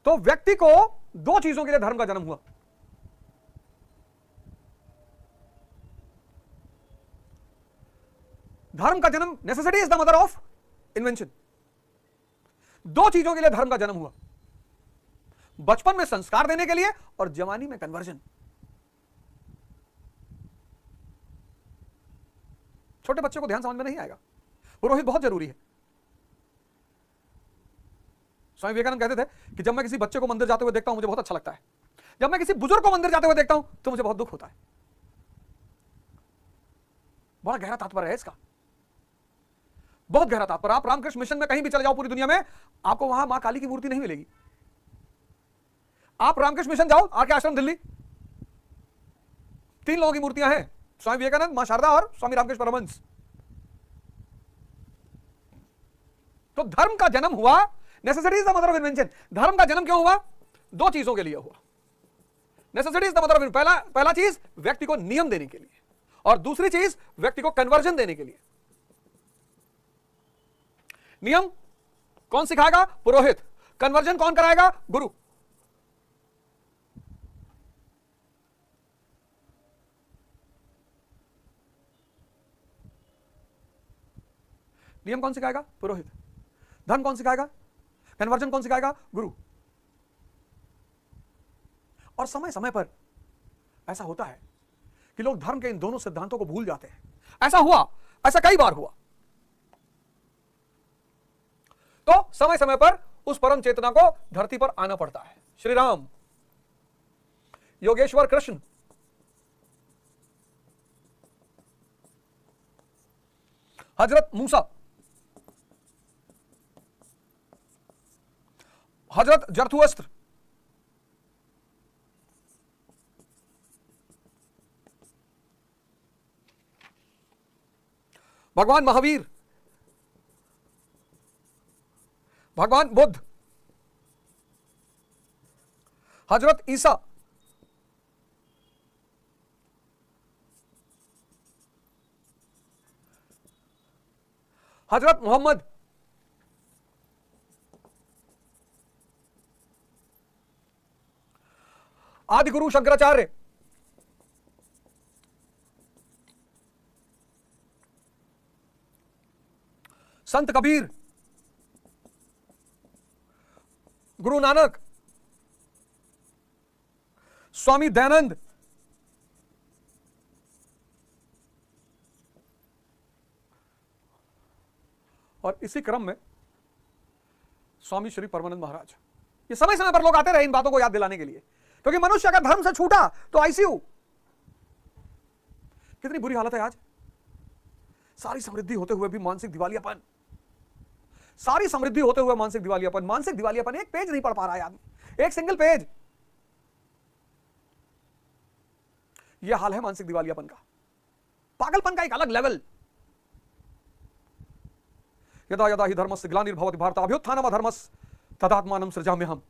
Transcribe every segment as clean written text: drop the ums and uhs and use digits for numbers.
तो व्यक्ति को दो चीजों के लिए धर्म का जन्म हुआ। धर्म का जन्म, necessity is the mother of invention. दो चीजों के लिए धर्म का जन्म हुआ, बचपन में संस्कार देने के लिए और जवानी में कन्वर्जन। छोटे बच्चे को ध्यान समझ में नहीं आएगा, पुरोहित बहुत जरूरी है। स्वामी विवेकानंद कहते थे कि जब मैं किसी बच्चे को मंदिर जाते हुए देखता हूं मुझे बहुत अच्छा लगता है, जब मैं किसी बुजुर्ग को मंदिर जाते हुए देखता हूं तो मुझे बहुत दुख होता है। बड़ा गहरा तात्पर्य है इसका, बहुत गहरा तात्पर्य। आप रामकृष्ण मिशन में कहीं भी चले जाओ पूरी दुनिया में, आपको वहां मां काली की मूर्ति नहीं मिलेगी। आप रामकृष्ण मिशन जाओ, आके आश्रम दिल्ली, 3 लोगों की मूर्तियां हैं, स्वामी विवेकानंद, मां शारदा और स्वामी रामकृष्ण परमहंस। तो धर्म का जन्म हुआ, necessity is the mother of invention. धर्म का जन्म क्यों हुआ? दो चीजों के लिए हुआ। Necessity is the mother of, पहला चीज व्यक्ति को नियम देने के लिए, और दूसरी चीज व्यक्ति को कन्वर्जन देने के लिए। नियम कौन सिखाएगा? पुरोहित। कन्वर्जन कौन कराएगा? गुरु। नियम कौन सिखाएगा? पुरोहित। धर्म कौन सिखाएगा? कन्वर्जन कौन सिखाएगा? गुरु। और समय समय पर ऐसा होता है कि लोग धर्म के इन दोनों सिद्धांतों को भूल जाते हैं। ऐसा हुआ, ऐसा कई बार हुआ। तो समय समय पर उस परम चेतना को धरती पर आना पड़ता है। श्री राम, योगेश्वर कृष्ण, हजरत मूसा, हजरत जरथुअस्त्र, भगवान महावीर, भगवान बुद्ध, हजरत ईसा, हजरत मोहम्मद, आदि गुरु शंकराचार्य, संत कबीर, गुरु नानक, स्वामी दयानंद, और इसी क्रम में स्वामी श्री परमानंद महाराज। ये समय समय पर लोग आते रहे इन बातों को याद दिलाने के लिए, क्योंकि मनुष्य अगर धर्म से छूटा तो आईसीयू। कितनी बुरी हालत है आज, सारी समृद्धि होते हुए भी मानसिक दिवालियापन, सारी समृद्धि होते हुए मानसिक दिवालियापन। मानसिक दिवालियापन, एक पेज नहीं पढ़ पा रहा है आदमी, एक सिंगल पेज। यह हाल है मानसिक दिवालियापन का। पागलपन का एक अलग लेवल। यदा यदा ही धर्मस्य ग्लानिर्भवति भारत अभ्युत्थानम अधर्मस्य तदात्मानं सृजाम्यहम्।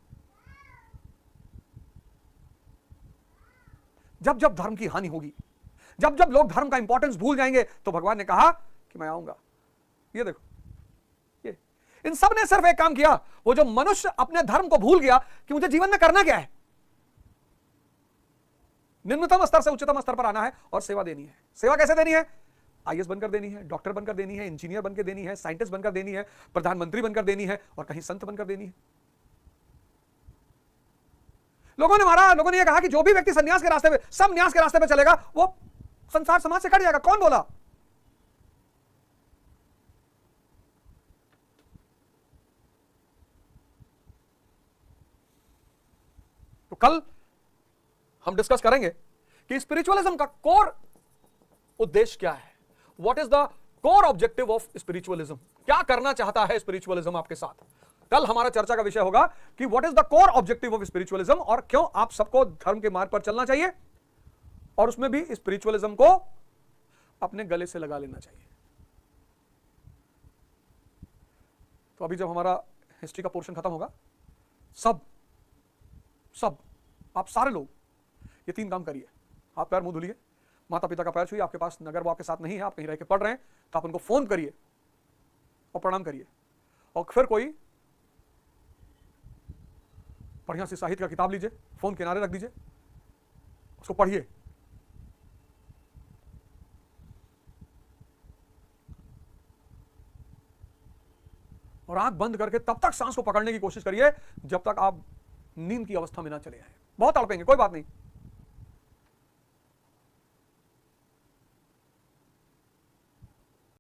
जब जब धर्म की हानि होगी, जब जब लोग धर्म का इंपॉर्टेंस भूल जाएंगे, तो भगवान ने कहा कि मैं आऊंगा। ये देखो, ये इन सब ने सिर्फ एक काम किया, वो जो मनुष्य अपने धर्म को भूल गया कि मुझे जीवन में करना क्या है, निम्नतम स्तर से उच्चतम स्तर पर आना है और सेवा देनी है। सेवा कैसे देनी है? आईएएस बनकर देनी है, डॉक्टर बनकर देनी है, इंजीनियर बनकर देनी है, साइंटिस्ट बनकर देनी है, प्रधानमंत्री बनकर देनी है, और कहीं संत बनकर देनी है। लोगों ने यह कहा कि जो भी व्यक्ति संन्यास के रास्ते पे, सब न्यास के रास्ते पे चलेगा, वो संसार समाज से कट जाएगा। कौन बोला? तो कल हम डिस्कस करेंगे कि स्पिरिचुअलिज्म का कोर उद्देश्य क्या है। What is the core objective of spiritualism? क्या करना चाहता है स्पिरिचुअलिज्म आपके साथ? कल हमारा चर्चा का विषय होगा कि what is the core objective of spiritualism, और क्यों आप सबको धर्म के मार्ग पर चलना चाहिए, और उसमें भी स्पिरिचुअलिज्म को अपने गले से लगा लेना चाहिए। तो अभी जब हमारा हिस्ट्री का पोर्शन खत्म होगा, सब आप सारे लोग ये 3 काम करिए। आप पैर मुंह धुलिए, माता पिता का पैर छुइए। आपके पास अगर वो आपके साथ नहीं है, आप कहीं रह के पढ़ रहे हैं, तो आप उनको फोन करिए और प्रणाम करिए। और फिर कोई बढ़िया सी साहित्य का किताब लीजिए, फोन किनारे रख दीजिए, उसको पढ़िए। और आंख बंद करके तब तक सांस को पकड़ने की कोशिश करिए जब तक आप नींद की अवस्था में ना चले आए। बहुत तड़पेंगे, कोई बात नहीं,